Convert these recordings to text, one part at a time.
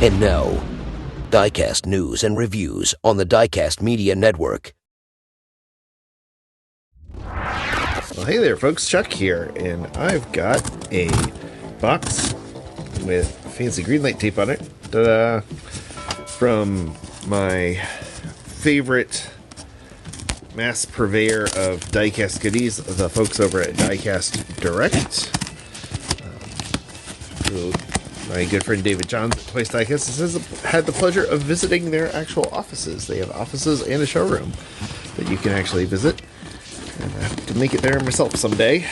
And now, Diecast news and reviews on the Diecast Media Network. Well, hey there, folks. Chuck here, and I've got a box with fancy green light tape on it. Ta-da! From my favorite mass purveyor of diecast goodies, the folks over at Diecast Direct. My good friend David Johns at Twice Diecast has had the pleasure of visiting their actual offices. They have offices and a showroom that you can actually visit. And I have to make it there myself someday.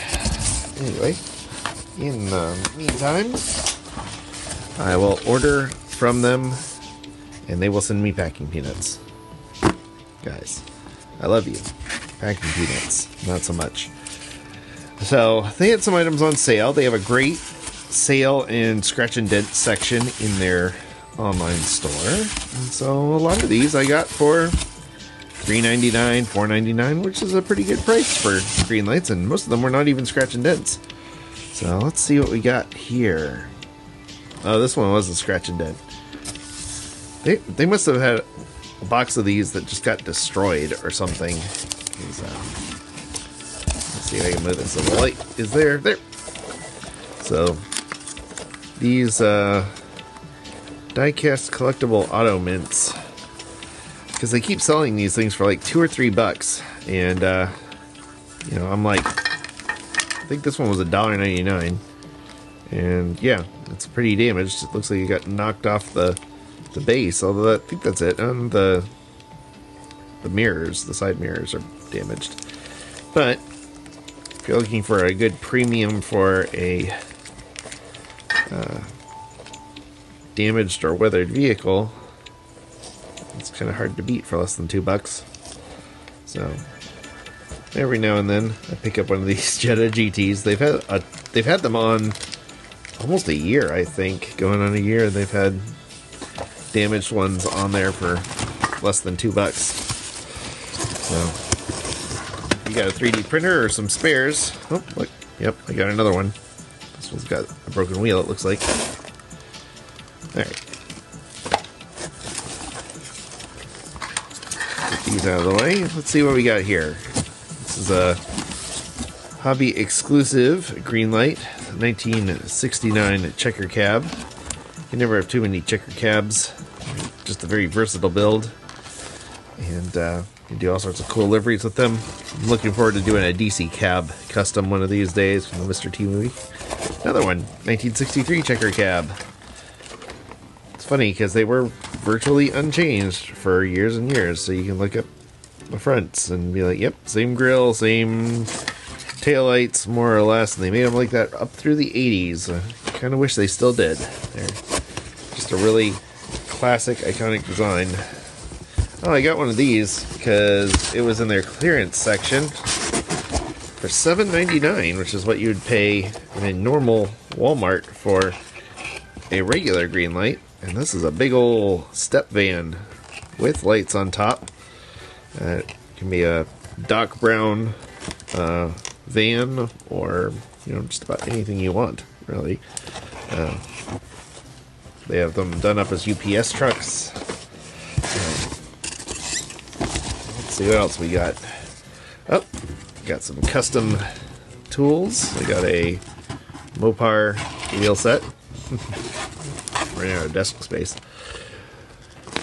Anyway, in the meantime, I will order from them and they will send me packing peanuts. Guys, I love you. Packing peanuts, not so much. So, they had some items on sale. They have a great sale and scratch and dent section in their online store. And so, a lot of these I got for $3.99, $4.99, which is a pretty good price for green lights, and most of them were not even scratch and dents. So, let's see what we got here. Oh, this one was a scratch and dent. They must have had a box of these that just got destroyed or something. Let's see if I can move this. So the light is there. There. So these die-cast collectible auto mints, because they keep selling these things for like $2 or $3, and you know, I'm like, I think this one was $1.99, and yeah, it's pretty damaged. It looks like it got knocked off the base, although I think that's it. And the mirrors, the side mirrors, are damaged. But if you're looking for a good premium for a damaged or weathered vehicle, it's kind of hard to beat for less than $2. So every now and then I pick up one of these Jetta GTs. They've had them on almost a year, I think, going on a year. They've had damaged ones on there for less than $2. So if you got a 3D printer or some spares. Oh, look. Yep, I got another one. This one's got a broken wheel, it looks like. Alright. Get these out of the way. Let's see what we got here. This is a hobby exclusive green light, 1969 checker cab. You never have too many checker cabs. Just a very versatile build. And you can do all sorts of cool liveries with them. I'm looking forward to doing a DC cab custom one of these days from the Mr. T movie. Another one, 1963 checker cab. It's funny because they were virtually unchanged for years and years. So you can look up the fronts and be like, yep, same grille, same taillights, more or less. And they made them like that up through the 80s. I kind of wish they still did. They're just a really classic, iconic design. Oh, I got one of these because it was in their clearance section for $7.99, which is what you would pay in a normal Walmart for a regular green light. And this is a big old step van with lights on top. It can be a Doc Brown van, or just about anything you want, really. They have them done up as UPS trucks. Let's see what else we got. Oh, got some custom tools. We got a Mopar wheel set. Running out of desk space.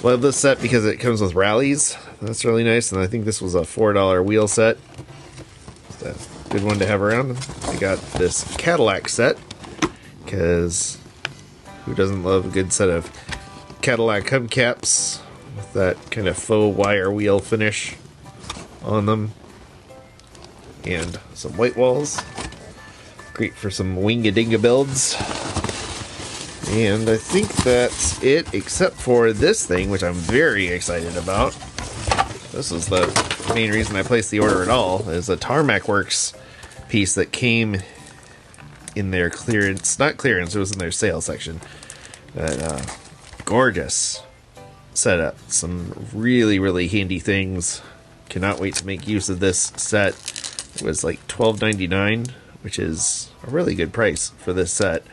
Love this set because it comes with rallies. That's really nice. And I think this was a $4 wheel set. It's a good one to have around. I got this Cadillac set because who doesn't love a good set of Cadillac hubcaps with that kind of faux wire wheel finish on them, and some white walls. Great for some winga-dinga builds. And I think that's it, except for this thing, which I'm very excited about. This is the main reason I placed the order at all, is a Tarmac Works piece that came in their clearance, not clearance, it was in their sale section. But, gorgeous setup. Some really, really handy things. Cannot wait to make use of this set. It was like $12.99, which is a really good price for this set.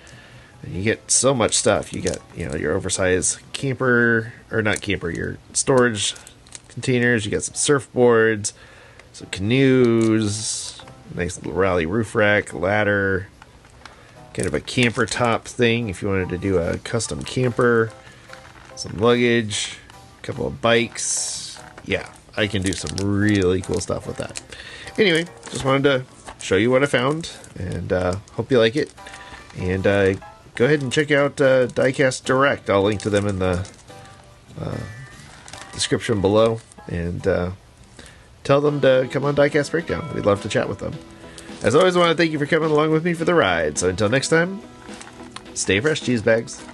And you get so much stuff. You get, your oversized camper, or not camper, your storage containers. You got some surfboards, some canoes, nice little rally roof rack, ladder, kind of a camper top thing if you wanted to do a custom camper, some luggage, a couple of bikes. Yeah, I can do some really cool stuff with that. Anyway, just wanted to show you what I found, and hope you like it. And go ahead and check out Diecast Direct. I'll link to them in the description below. And tell them to come on Diecast Breakdown. We'd love to chat with them. As always, I want to thank you for coming along with me for the ride. So until next time, stay fresh, cheese bags.